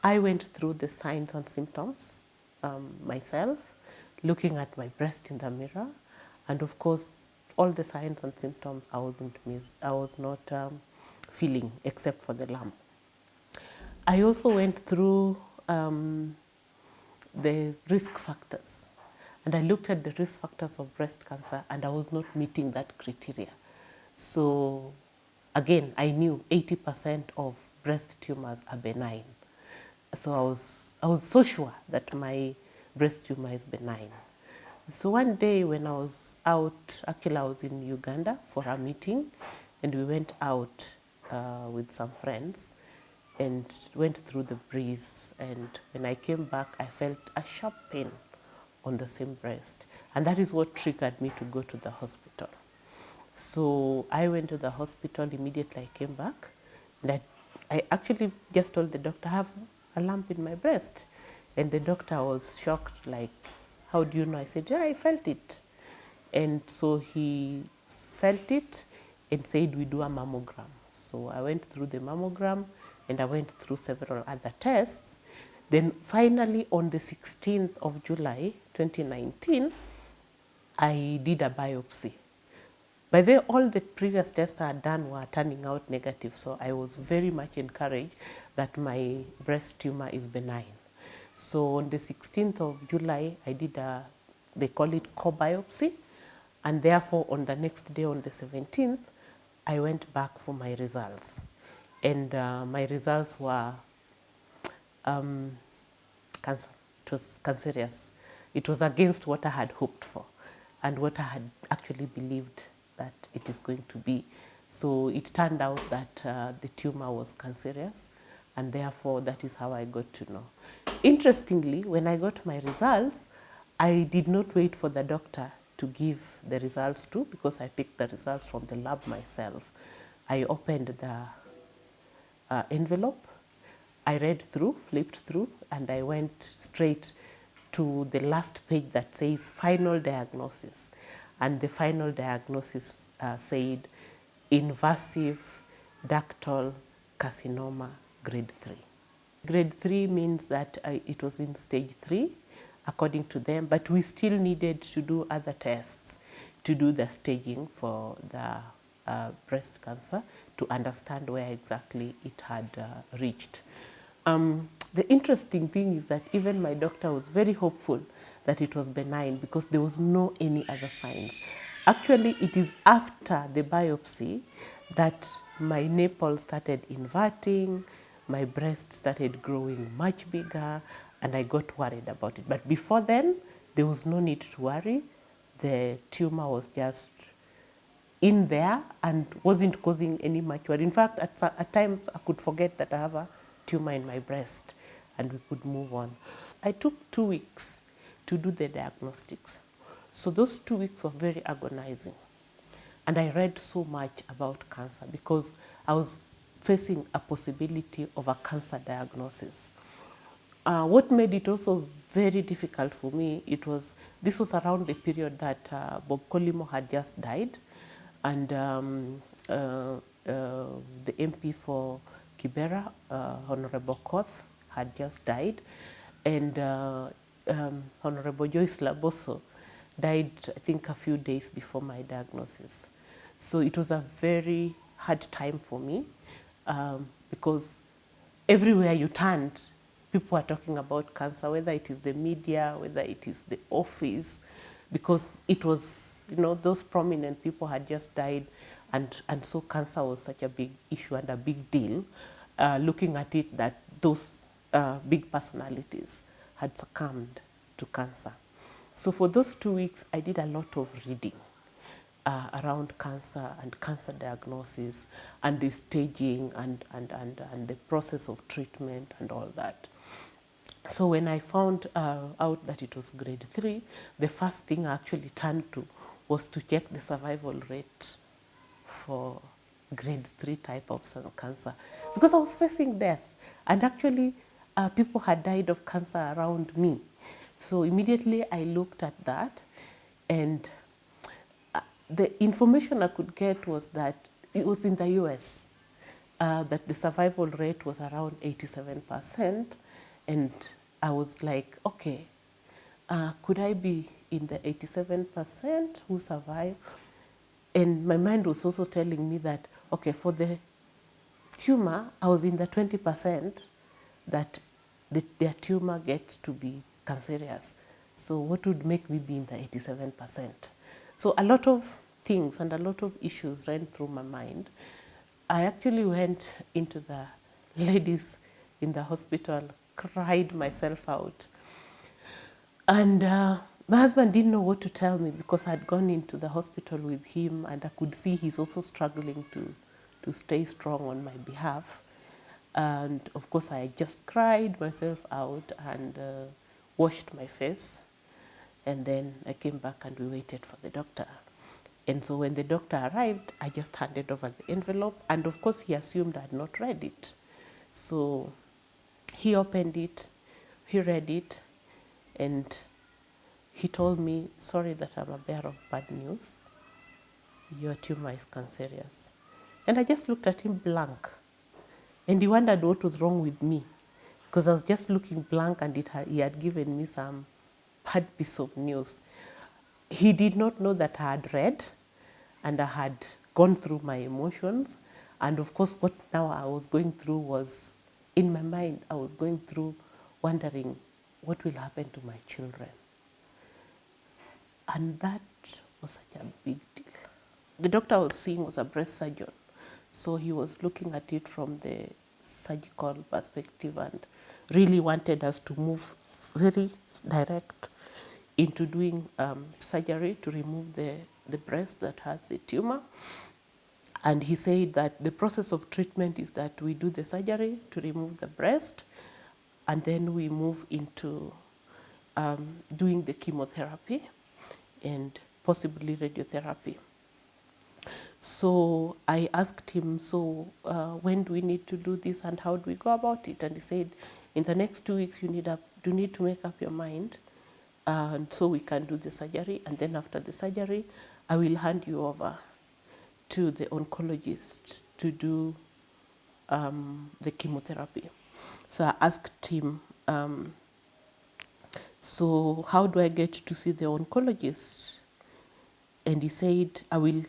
I went through the signs and symptoms myself, looking at my breast in the mirror, and of course, all the signs and symptoms I was not feeling, except for the lump. I also went through the risk factors, and I looked at the risk factors of breast cancer, and I was not meeting that criteria. So again, I knew 80% of breast tumors are benign. So I was so sure that my breast tumor is benign. So one day when I was out, actually I was in Uganda for a meeting, and we went out with some friends and went through the breeze. And when I came back, I felt a sharp pain on the same breast. And that is what triggered me to go to the hospital. So I went to the hospital immediately I came back. And I actually just told the doctor, I have a lump in my breast. And the doctor was shocked, like, how do you know? I said, yeah, I felt it. And so he felt it and said, we do a mammogram. So I went through the mammogram and I went through several other tests. Then finally on the 16th of July, 2019, I did a biopsy. By the way, all the previous tests I had done were turning out negative, so I was very much encouraged that my breast tumor is benign. So on the 16th of July, I did they call it core biopsy, and therefore on the next day, on the 17th, I went back for my results. And my results were cancer. It was cancerous. It was against what I had hoped for and what I had actually believed that it is going to be. So it turned out that the tumor was cancerous, and therefore that is how I got to know. Interestingly, when I got my results, I did not wait for the doctor to give the results to, because I picked the results from the lab myself. I opened the envelope, I read through, flipped through, and I went straight to the last page that says final diagnosis. And the final diagnosis said invasive ductal carcinoma grade 3. Grade 3 means that it was in stage 3 according to them, but we still needed to do other tests to do the staging for the breast cancer to understand where exactly it had reached. The interesting thing is that even my doctor was very hopeful that it was benign because there was no any other signs. Actually, it is after the biopsy that my nipple started inverting, my breast started growing much bigger, and I got worried about it. But before then, there was no need to worry. The tumor was just in there and wasn't causing any much worry. In fact, at times I could forget that I have a tumor in my breast and we could move on. I took 2 weeks to do the diagnostics. So those 2 weeks were very agonizing. And I read so much about cancer because I was facing a possibility of a cancer diagnosis. What made it also very difficult for me, this was around the period that Bob Collymore had just died, and the MP for Kibera, Honorable Koth, had just died, and Honorable Joyce Laboso died, I think, a few days before my diagnosis. So it was a very hard time for me because everywhere you turned, people are talking about cancer, whether it is the media, whether it is the office, because it was, those prominent people had just died, and so cancer was such a big issue and a big deal, looking at it that those big personalities had succumbed to cancer. So for those 2 weeks, I did a lot of reading around cancer and cancer diagnosis and the staging and the process of treatment and all that. So when I found out that it was grade 3, the first thing I actually turned to was to check the survival rate for grade 3 type of cancer, because I was facing death, and actually people had died of cancer around me. So immediately I looked at that, and the information I could get was that it was in the US, that the survival rate was around 87%, And I was like, okay, could I be in the 87% who survive? And my mind was also telling me that, okay, for the tumor, I was in the 20% that their tumor gets to be cancerous. So what would make me be in the 87%? So a lot of things and a lot of issues ran through my mind. I actually went into the ladies in the hospital, cried myself out. And my husband didn't know what to tell me because I'd gone into the hospital with him and I could see he's also struggling to stay strong on my behalf. And of course, I just cried myself out and washed my face. And then I came back and we waited for the doctor. And so when the doctor arrived, I just handed over the envelope. And of course, he assumed I had not read it. So he opened it, he read it, and he told me, sorry that I'm a bearer of bad news. Your tumor is cancerous. And I just looked at him blank. And he wondered what was wrong with me. Because I was just looking blank and he had given me some bad piece of news. He did not know that I had read and I had gone through my emotions. And of course, what now I was going through was, in my mind, I was going through wondering what will happen to my children. And that was such a big deal. The doctor I was seeing was a breast surgeon. So he was looking at it from the surgical perspective and really wanted us to move very direct into doing surgery to remove the breast that has a tumor. And he said that the process of treatment is that we do the surgery to remove the breast, and then we move into doing the chemotherapy and possibly radiotherapy. So I asked him, so when do we need to do this and how do we go about it? And he said, in the next 2 weeks, you need to make up your mind, and so we can do the surgery. And then after the surgery, I will hand you over to the oncologist to do the chemotherapy. So I asked him, so how do I get to see the oncologist? And he said, I will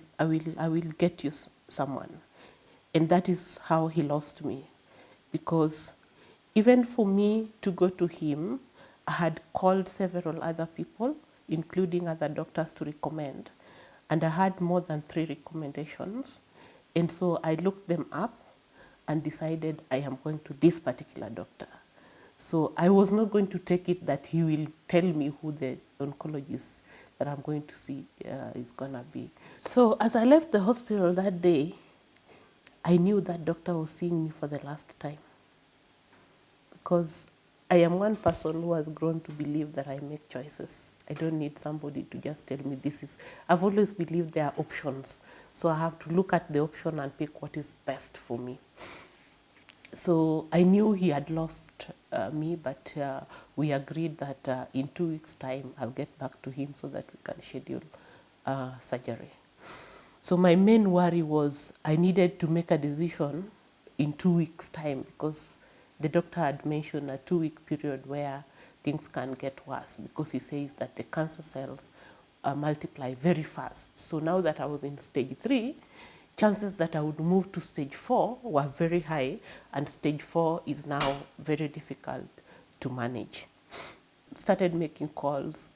get you someone. And that is how he lost me. Because even for me to go to him, I had called several other people, including other doctors, to recommend. And I had more than 3 recommendations. And so I looked them up and decided I am going to this particular doctor. So I was not going to take it that he will tell me who the oncologist that I'm going to see is going to be. So as I left the hospital that day, I knew that doctor was seeing me for the last time. Because I am one person who has grown to believe that I make choices. I don't need somebody to just tell me this is. I've always believed there are options. So I have to look at the option and pick what is best for me. So I knew he had lost me, but we agreed that in 2 weeks' time, I'll get back to him so that we can schedule surgery. So my main worry was I needed to make a decision in 2 weeks' time because the doctor had mentioned a 2-week period where things can get worse because he says that the cancer cells multiply very fast. So now that I was in stage 3, chances that I would move to stage 4 were very high, and stage 4 is now very difficult to manage. Started making calls.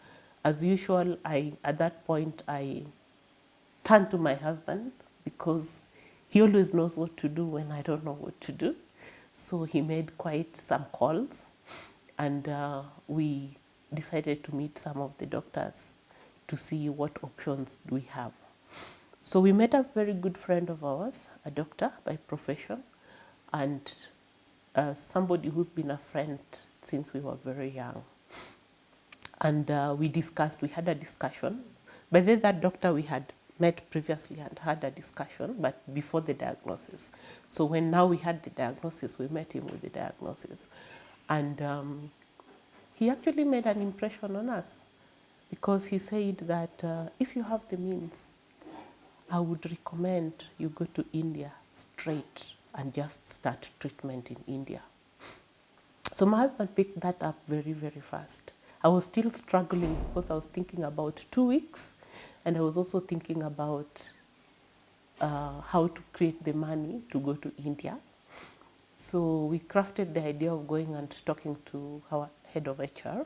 As usual, at that point, I turned to my husband because he always knows what to do when I don't know what to do. So he made quite some calls, and we decided to meet some of the doctors to see what options do we have. So we met a very good friend of ours, a doctor by profession, and somebody who's been a friend since we were very young. And we had a discussion. By then, that doctor we had met previously and had a discussion, but before the diagnosis. So when now we had the diagnosis, we met him with the diagnosis. And he actually made an impression on us because he said that if you have the means, I would recommend you go to India straight and just start treatment in India. So my husband picked that up very, very fast. I was still struggling because I was thinking about 2 weeks, and I was also thinking about how to create the money to go to India. So we crafted the idea of going and talking to our head of HR,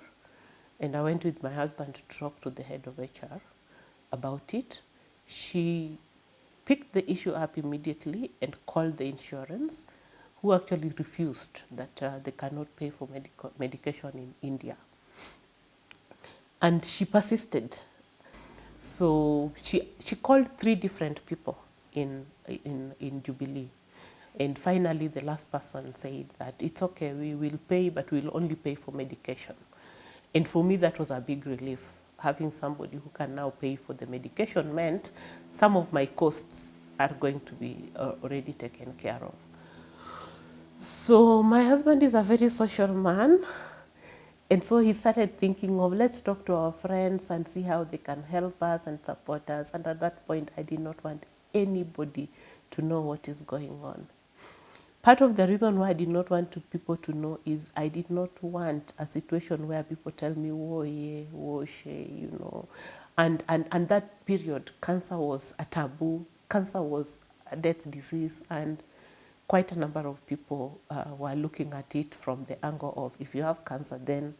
and I went with my husband to talk to the head of HR about it. She picked the issue up immediately and called the insurance, who actually refused that they cannot pay for medication in India. And she persisted. So she called 3 different people in Jubilee. And finally, the last person said that it's okay, we will pay, but we'll only pay for medication. And for me, that was a big relief. Having somebody who can now pay for the medication meant some of my costs are going to be already taken care of. So my husband is a very social man. And so he started thinking of, let's talk to our friends and see how they can help us and support us. And at that point, I did not want anybody to know what is going on. Part of the reason why I did not want people to know is I did not want a situation where people tell me, "Whoa, yeah, whoa, she," you know. And that period, cancer was a taboo. Cancer was a death disease, and quite a number of people were looking at it from the angle of, if you have cancer, then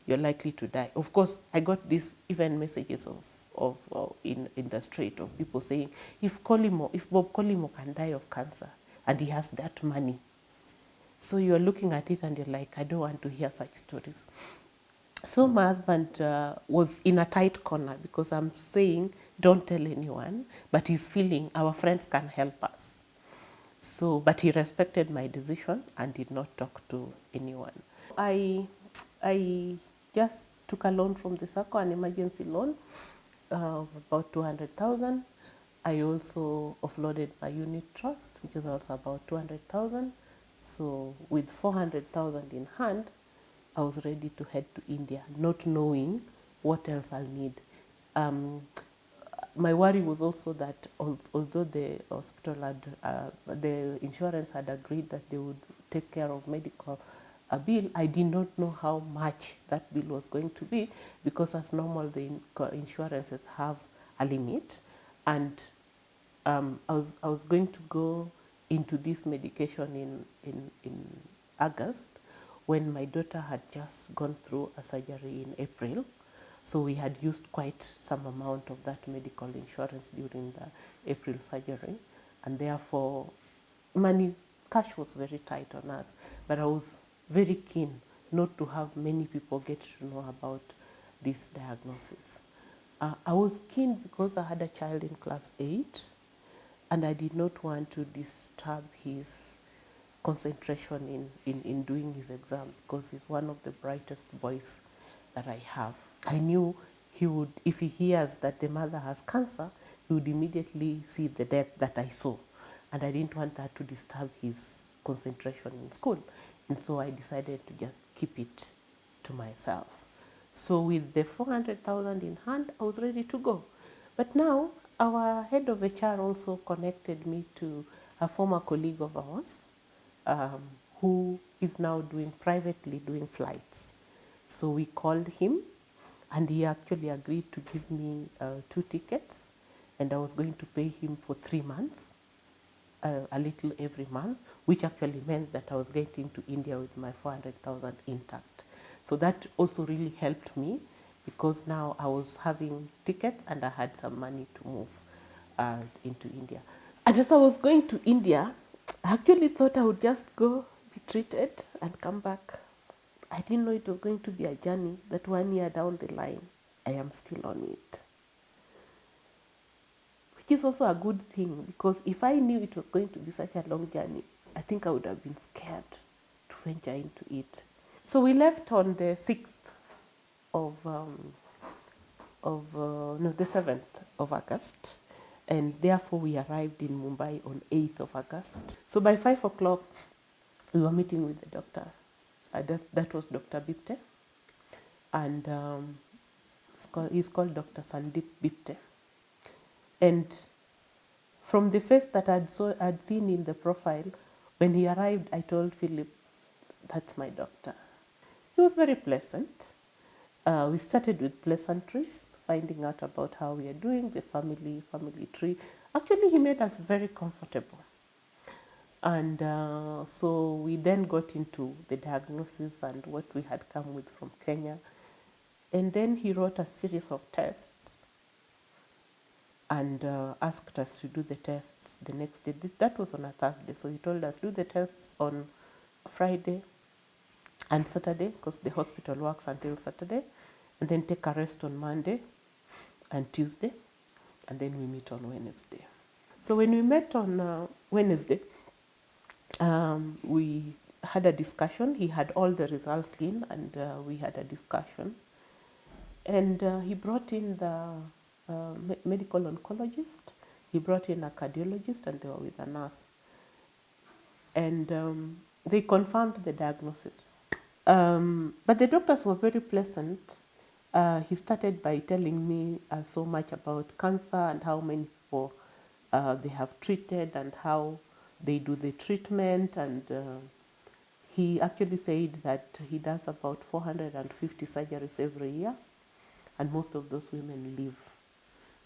you're likely to die. Of course, I got these even messages of in the street of people saying, if Bob Collymore can die of cancer and he has that money, so you're looking at it and you're like, I don't want to hear such stories. So my husband was in a tight corner because I'm saying, don't tell anyone, but he's feeling our friends can help us. So, but he respected my decision and did not talk to anyone. I just took a loan from the SACCO, an emergency loan of about 200,000. I also offloaded my unit trust, which is also about 200,000. So with 400,000 in hand, I was ready to head to India, not knowing what else I'll need. My worry was also that although the hospital had, the insurance had agreed that they would take care of medical bill, I did not know how much that bill was going to be, because as normal, the insurances have a limit. And I was going to go into this medication in August, when my daughter had just gone through a surgery in April. So we had used quite some amount of that medical insurance during the April surgery, and therefore cash was very tight on us. But I was very keen not to have many people get to know about this diagnosis. I was keen because I had a child in class 8, and I did not want to disturb his concentration in doing his exam, because he's one of the brightest boys that I have. I knew he would, if he hears that the mother has cancer, he would immediately see the death that I saw. And I didn't want that to disturb his concentration in school. And so I decided to just keep it to myself. So with the 400,000 in hand, I was ready to go. But now our head of HR also connected me to a former colleague of ours, who is now privately doing flights. So we called him, and he actually agreed to give me 2 tickets, and I was going to pay him for 3 months, a little every month, which actually meant that I was getting to India with my 400,000 intact. So that also really helped me, because now I was having tickets and I had some money to move into India. And as I was going to India, I actually thought I would just go, be treated, and come back. I didn't know it was going to be a journey that 1 year down the line, I am still on it. Which is also a good thing, because if I knew it was going to be such a long journey, I think I would have been scared to venture into it. So we left on the 6th the 7th of August, and therefore we arrived in Mumbai on 8th of August. So by 5 o'clock, we were meeting with the doctor. That was Dr. Bipte, and he's called Dr. Sandeep Bipte. And from the face that I'd seen in the profile, when he arrived, I told Philip, that's my doctor. He was very pleasant. We started with pleasantries, finding out about how we are doing, the family tree. Actually, he made us very comfortable. And so we then got into the diagnosis and what we had come with from Kenya. And then he wrote a series of tests and asked us to do the tests the next day. That was on a Thursday. So he told us, do the tests on Friday and Saturday, because the hospital works until Saturday, and then take a rest on Monday and Tuesday, and then we meet on Wednesday. So when we met on Wednesday, we had a discussion. He had all the results in, and we had a discussion. And he brought in the medical oncologist, he brought in a cardiologist, and they were with a nurse. And they confirmed the diagnosis. But the doctors were very pleasant. He started by telling me so much about cancer and how many people they have treated and how they do the treatment. And he actually said that he does about 450 surgeries every year, and most of those women live.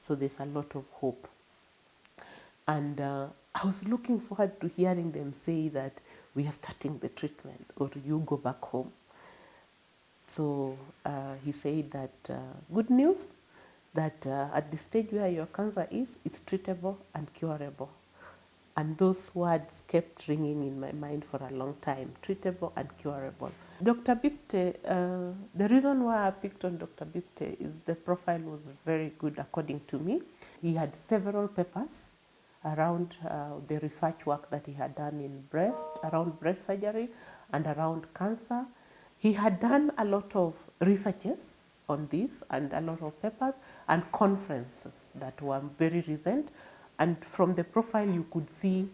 So there's a lot of hope. And I was looking forward to hearing them say that we are starting the treatment or you go back home. So he said that good news, that at the stage where your cancer is, it's treatable and curable. And those words kept ringing in my mind for a long time, treatable and curable. Dr. Bipte, the reason why I picked on Dr. Bipte is the profile was very good according to me. He had several papers around the research work that he had done in around breast surgery and around cancer. He had done a lot of researches on this and a lot of papers and conferences that were very recent. And from the profile, you could see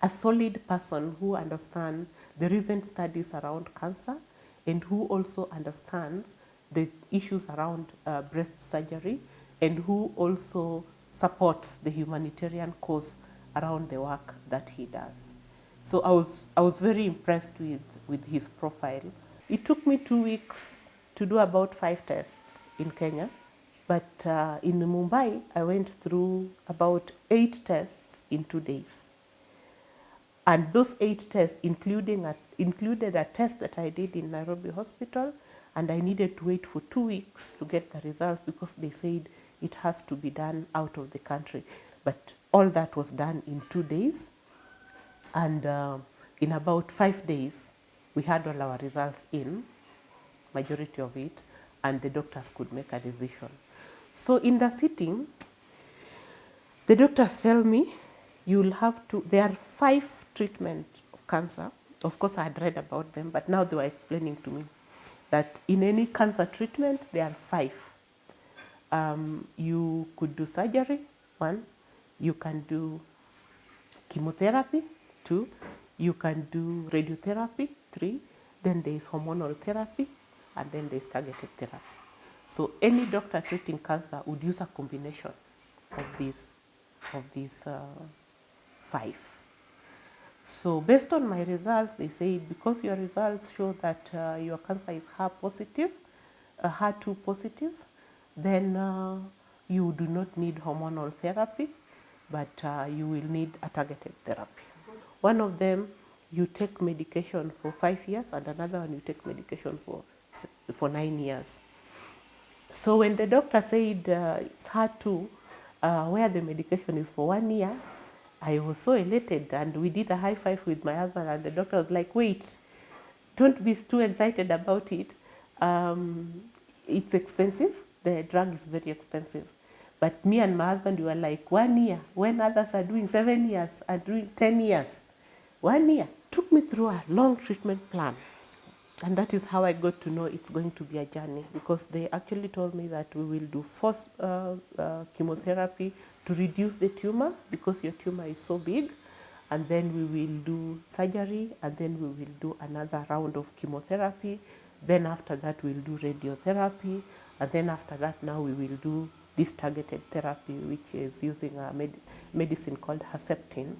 a solid person who understands the recent studies around cancer and who also understands the issues around breast surgery and who also supports the humanitarian cause around the work that he does. So I was very impressed with his profile. It took me 2 weeks to do about 5 tests in Kenya. But in Mumbai, I went through about 8 tests in 2 days. And those 8 tests included a test that I did in Nairobi Hospital, and I needed to wait for 2 weeks to get the results because they said it has to be done out of the country. But all that was done in 2 days. And in about 5 days, we had all our results in, majority of it, and the doctors could make a decision. So in the sitting, the doctors tell me, you'll have to, there are 5 treatments of cancer. Of course, I had read about them, but now they were explaining to me that in any cancer treatment, there are 5. You could do surgery, 1. You can do chemotherapy, 2. You can do radiotherapy, 3. Then there is hormonal therapy, and then there is targeted therapy. So any doctor treating cancer would use a combination of these 5. So based on my results, they said because your results show that your cancer is HER2 positive, then you do not need hormonal therapy, but you will need a targeted therapy. One of them, you take medication for 5 years, and another one you take medication for 9 years. So when the doctor said it's HER2, where the medication is for 1 year, I was so elated, and we did a high five with my husband, and the doctor was like, wait, don't be too excited about it. It's expensive. The drug is very expensive. But me and my husband, we were like, 1 year, when others are doing 7 years, are doing 10 years. 1 year. Took me through a long treatment plan. And that is how I got to know it's going to be a journey, because they actually told me that we will do first chemotherapy to reduce the tumor because your tumor is so big, and then we will do surgery, and then we will do another round of chemotherapy. Then after that we'll do radiotherapy, and then after that now we will do this targeted therapy, which is using a medicine called Herceptin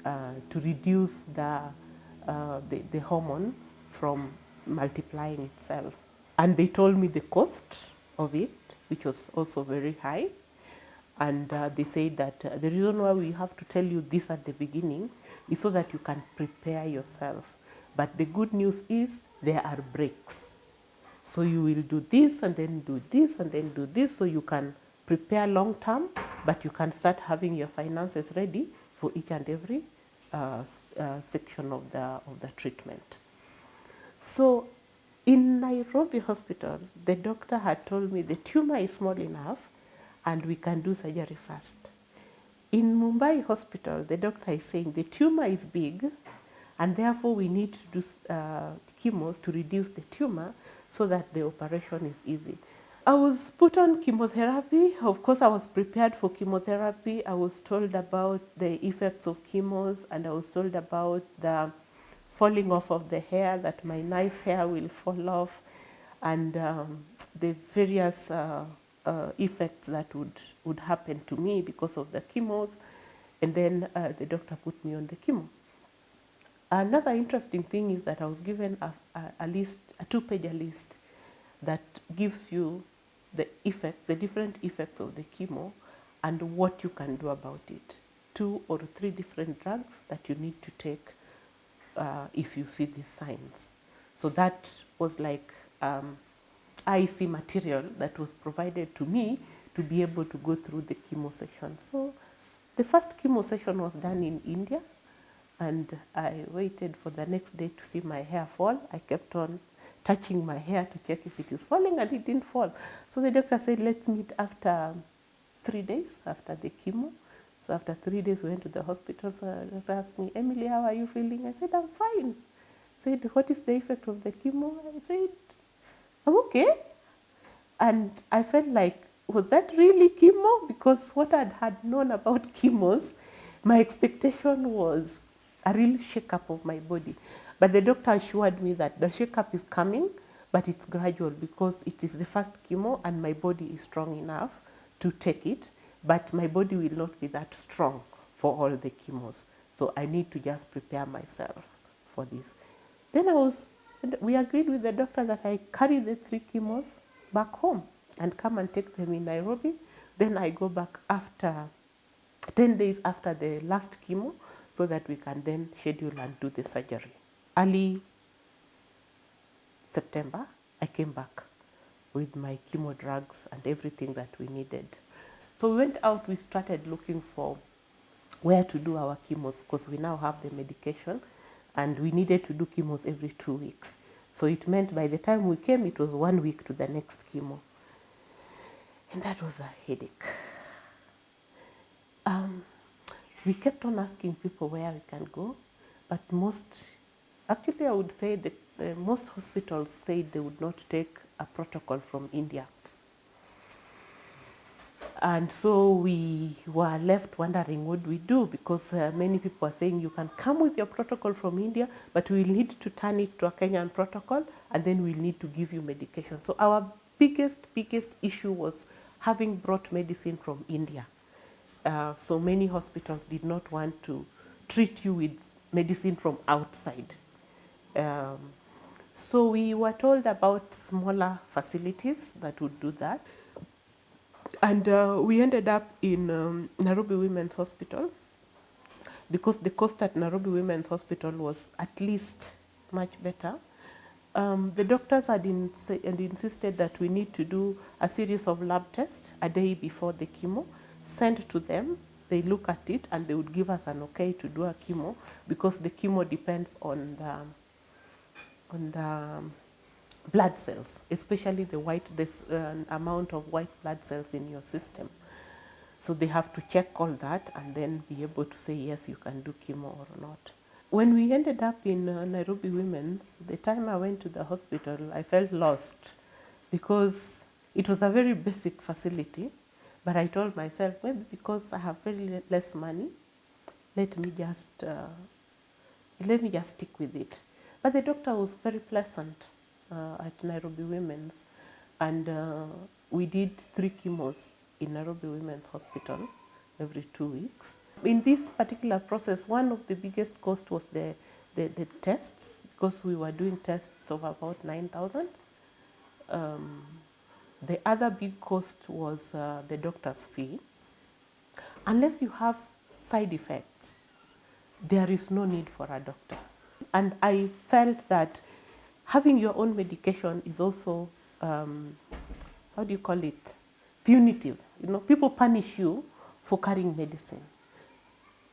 to reduce the hormone from multiplying itself. And they told me the cost of it, which was also very high. And they said that the reason why we have to tell you this at the beginning is so that you can prepare yourself. But the good news is there are breaks. So you will do this and then do this and then do this, so you can prepare long term, but you can start having your finances ready for each and every section of the treatment. So in Nairobi hospital, the doctor had told me the tumor is small enough and we can do surgery fast. In Mumbai hospital, the doctor is saying the tumor is big and therefore we need to do chemos to reduce the tumor so that the operation is easy. I was put on chemotherapy. Of course, I was prepared for chemotherapy. I was told about the effects of chemos, and I was told about the falling off of the hair, that my nice hair will fall off, and the various effects that would happen to me because of the chemos. And then the doctor put me on the chemo. Another interesting thing is that I was given a list, a two-page list that gives you the effects, the different effects of the chemo and what you can do about it. 2 or 3 different drugs that you need to take if you see these signs. So that was like IC material that was provided to me to be able to go through the chemo session. So the first chemo session was done in India, and I waited for the next day to see my hair fall. I kept on touching my hair to check if it is falling, and it didn't fall. So the doctor said, let's meet after 3 days after the chemo. So after 3 days, we went to the hospital. So the doctor asked me, Emily, how are you feeling? I said, I'm fine. He said, what is the effect of the chemo? I said, I'm okay. And I felt like, was that really chemo? Because what I had known about chemos, my expectation was a real shake-up of my body. But the doctor assured me that the shake-up is coming, but it's gradual because it is the first chemo and my body is strong enough to take it, but my body will not be that strong for all the chemos. So I need to just prepare myself for this. Then we agreed with the doctor that I carry the 3 chemos back home and come and take them in Nairobi. Then I go back after 10 days after the last chemo so that we can then schedule and do the surgery. Early September, I came back with my chemo drugs and everything that we needed. So we went out, we started looking for where to do our chemos because we now have the medication and we needed to do chemos every 2 weeks. So it meant by the time we came, it was 1 week to the next chemo. And that was a headache. We kept on asking people where we can go, but actually I would say that most hospitals said they would not take a protocol from India. And so we were left wondering what we do, because many people are saying you can come with your protocol from India, but we'll need to turn it to a Kenyan protocol, and then we'll need to give you medication. So our biggest issue was having brought medicine from India. So many hospitals did not want to treat you with medicine from outside. So we were told about smaller facilities that would do that. And we ended up in Nairobi Women's Hospital, because the cost at Nairobi Women's Hospital was at least much better. The doctors had insisted that we need to do a series of lab tests a day before the chemo, sent to them. They look at it and they would give us an okay to do a chemo, because the chemo depends on the blood cells, especially the amount of white blood cells in your system. So they have to check all that and then be able to say, yes, you can do chemo or not. When we ended up in Nairobi Women's, the time I went to the hospital, I felt lost, because it was a very basic facility. But I told myself, maybe because I have very less money, let me just stick with it. But the doctor was very pleasant at Nairobi Women's, and we did 3 chemos in Nairobi Women's Hospital every 2 weeks. In this particular process, one of the biggest costs was the tests, because we were doing tests of about 9,000. The other big cost was the doctor's fee. Unless you have side effects, there is no need for a doctor. And I felt that having your own medication is also, how do you call it, punitive. You know, people punish you for carrying medicine.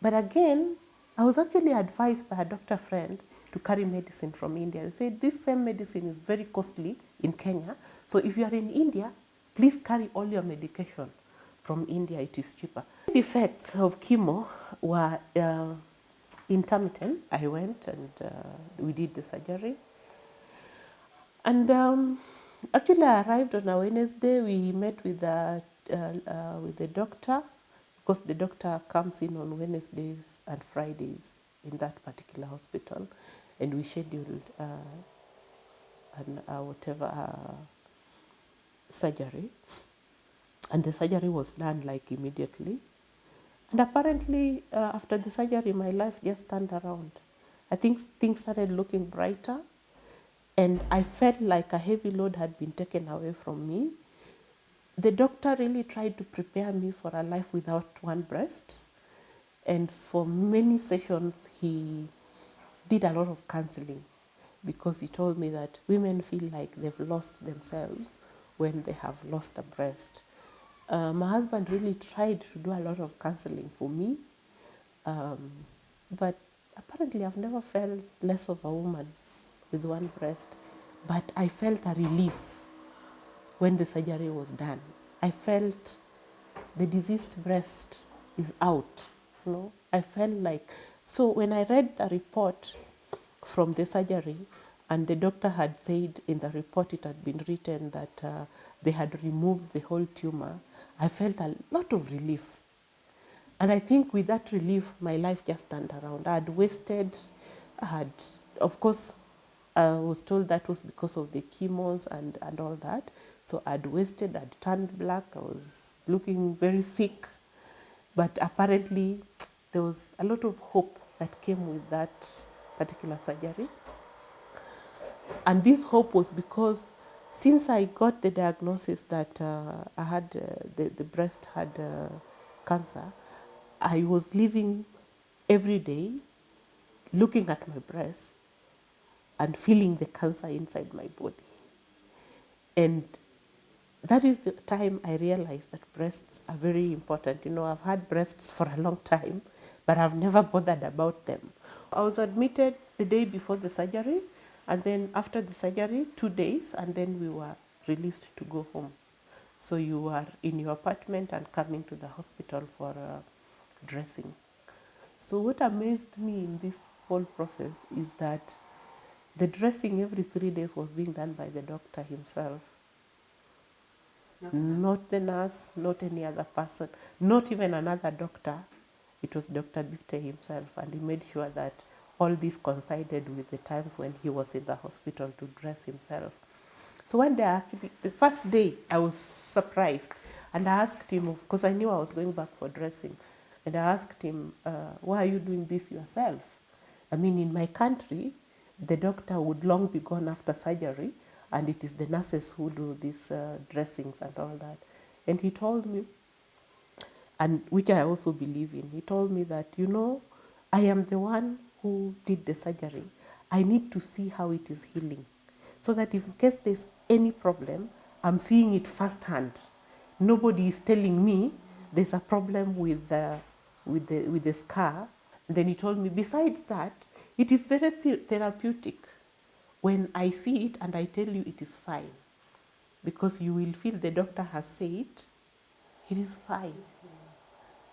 But again, I was actually advised by a doctor friend to carry medicine from India. They said this same medicine is very costly in Kenya. So if you are in India, please carry all your medication from India. It is cheaper. The effects of chemo were intermittent. I went and we did the surgery. And actually, I arrived on a Wednesday. We met with the doctor, because the doctor comes in on Wednesdays and Fridays in that particular hospital, and we scheduled surgery, and the surgery was done like immediately. And apparently, after the surgery, my life just turned around. I think things started looking brighter, and I felt like a heavy load had been taken away from me. The doctor really tried to prepare me for a life without one breast. And for many sessions, he did a lot of counseling, because he told me that women feel like they've lost themselves when they have lost a breast. My husband really tried to do a lot of counseling for me, but apparently I've never felt less of a woman with one breast. But I felt a relief when the surgery was done. I felt the diseased breast is out. You know, I felt like, so when I read the report from the surgery, and the doctor had said in the report it had been written that they had removed the whole tumor, I felt a lot of relief. And I think with that relief, my life just turned around. Of course, I was told that was because of the chemos and all that. So I'd wasted, I'd turned black, I was looking very sick. But apparently, there was a lot of hope that came with that particular surgery. And this hope was because since I got the diagnosis that I had, the breast had cancer, I was living every day looking at my breast and feeling the cancer inside my body. And that is the time I realized that breasts are very important. You know, I've had breasts for a long time, but I've never bothered about them. I was admitted the day before the surgery, and then after the surgery, 2 days, and then we were released to go home. So you were in your apartment and coming to the hospital for dressing. So what amazed me in this whole process is that the dressing every 3 days was being done by the doctor himself. Not the nurse, not any other person, not even another doctor. It was Dr. Victor himself, and he made sure that all this coincided with the times when he was in the hospital to dress himself. So one day, actually, the first day, I was surprised, and I asked him, because I knew I was going back for dressing, and I asked him, why are you doing this yourself? I mean, in my country, the doctor would long be gone after surgery, and it is the nurses who do these dressings and all that. And he told me, and which I also believe in, he told me that, you know, I am the one who did the surgery. I need to see how it is healing, so that if in case there's any problem, I'm seeing it firsthand. Nobody is telling me there's a problem with the scar. And then he told me, besides that, it is very therapeutic when I see it and I tell you it is fine, because you will feel the doctor has said it is fine.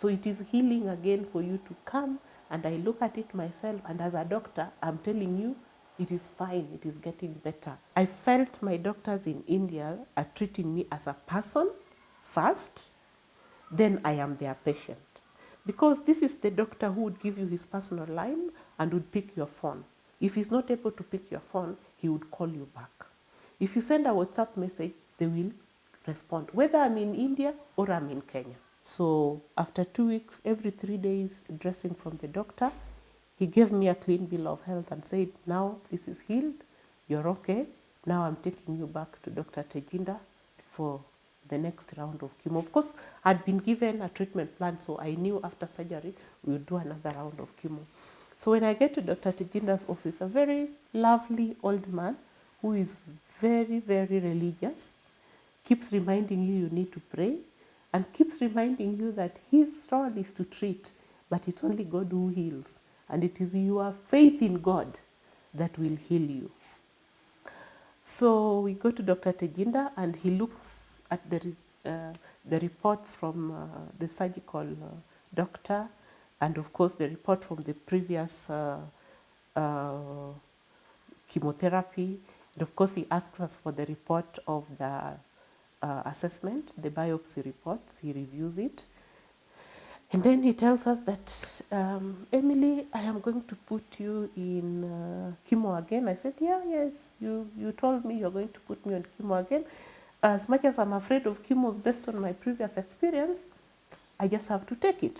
So it is healing again for you to come, and I look at it myself, and as a doctor, I'm telling you it is fine, it is getting better. I felt my doctors in India are treating me as a person first, then I am their patient. Because this is the doctor who would give you his personal line and would pick your phone. If he's not able to pick your phone, he would call you back. If you send a WhatsApp message, they will respond, whether I'm in India or I'm in Kenya. So after 2 weeks, every 3 days, dressing from the doctor, He gave me a clean bill of health and said, now this is healed, you're okay. Now I'm taking you back to Dr. Tejinda for the next round of chemo. Of course, I'd been given a treatment plan, so I knew after surgery we would do another round of chemo. So when I get to Dr. Tejinda's office, a very lovely old man who is very, very religious, keeps reminding you need to pray, and keeps reminding you that his role is to treat, but it's only God who heals. And it is your faith in God that will heal you. So we go to Dr. Tejinda, and he looks at the reports from the surgical doctor, and of course the report from the previous chemotherapy. And of course he asks us for the report of the assessment, the biopsy reports. He reviews it. And then he tells us that, Emily, I am going to put you in chemo again. I said, yes, you told me you're going to put me on chemo again. As much as I'm afraid of chemos based on my previous experience, I just have to take it.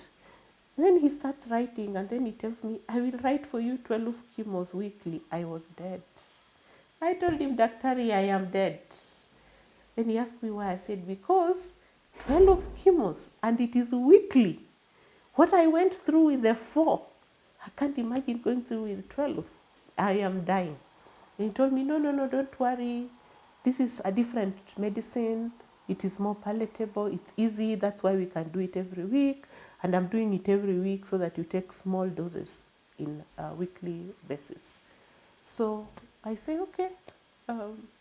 Then he starts writing, and then he tells me, I will write for you 12 chemos weekly. I was dead. I told him, Daktari, I am dead. Then he asked me why. I said, because 12 chemos, and it is weekly. What I went through with the 4, I can't imagine going through with 12. I am dying. And he told me, no, don't worry. This is a different medicine. It is more palatable. It's easy. That's why we can do it every week. And I'm doing it every week so that you take small doses in a weekly basis. So I say, okay,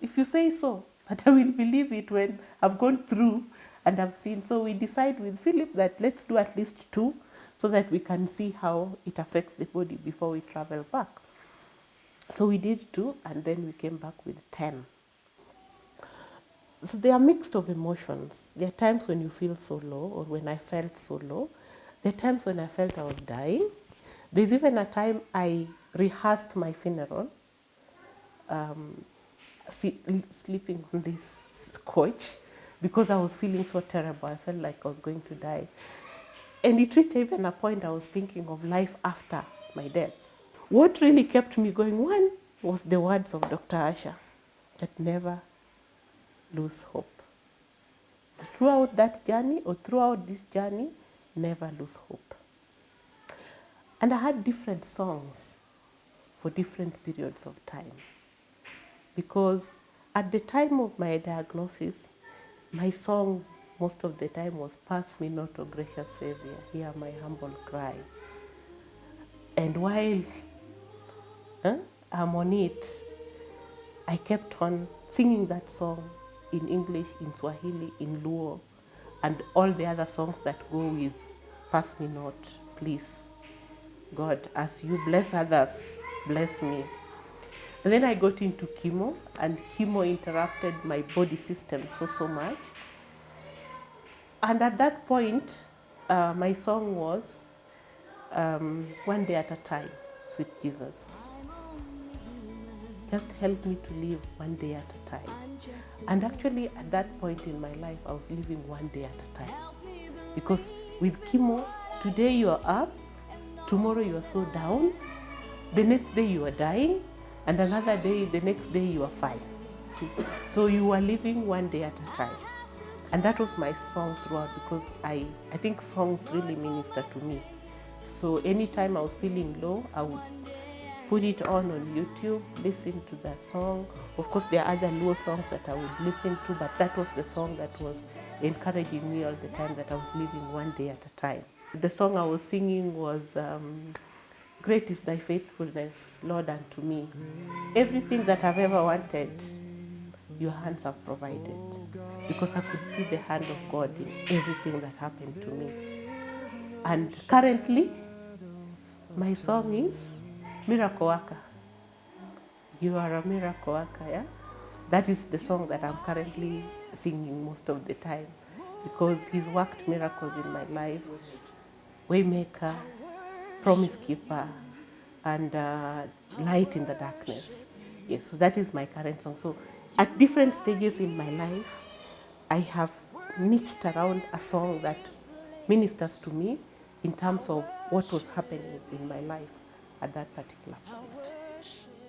if you say so, but I will believe it when I've gone through and I've seen. So we decide with Philip that let's do at least 2 so that we can see how it affects the body before we travel back. So we did 2, and then we came back with 10. So they are mixed of emotions. There are times when you feel so low, or when I felt so low. There are times when I felt I was dying. There's even a time I rehearsed my funeral, sleeping on this couch, because I was feeling so terrible. I felt like I was going to die. And it reached even a point I was thinking of life after my death. What really kept me going, one, was the words of Dr. Asha, that never lose hope. Throughout that journey, or throughout this journey, never lose hope. And I had different songs for different periods of time. Because at the time of my diagnosis, my song most of the time was, pass me not, O gracious Savior, hear my humble cry. And while I'm on it, I kept on singing that song in English, in Swahili, in Luo, and all the other songs that go with pass me not, please. God, as you bless others, bless me. And then I got into chemo, and chemo interrupted my body system so much. And at that point, my song was One Day at a Time, Sweet Jesus. Just help me to live one day at a time. And actually, at that point in my life, I was living one day at a time. Because with chemo, today you are up, tomorrow you are so down, the next day you are dying, and another day, the next day you are fine. See? So you are living one day at a time. And that was my song throughout, because I think songs really minister to me. So anytime I was feeling low, I would put it on YouTube, listen to that song. Of course, there are other low songs that I would listen to, but that was the song that was encouraging me all the time, that I was living one day at a time. The song I was singing was, Great is thy faithfulness, Lord, unto me. Everything that I've ever wanted, your hands have provided. Because I could see the hand of God in everything that happened to me. And currently, my song is Miracle Worker. You are a miracle worker, yeah? That is the song that I'm currently singing most of the time, because he's worked miracles in my life. Waymaker, promise keeper, and light in the darkness. Yes, so that is my current song. So at different stages in my life, I have niched around a song that ministers to me in terms of what was happening in my life at that particular point.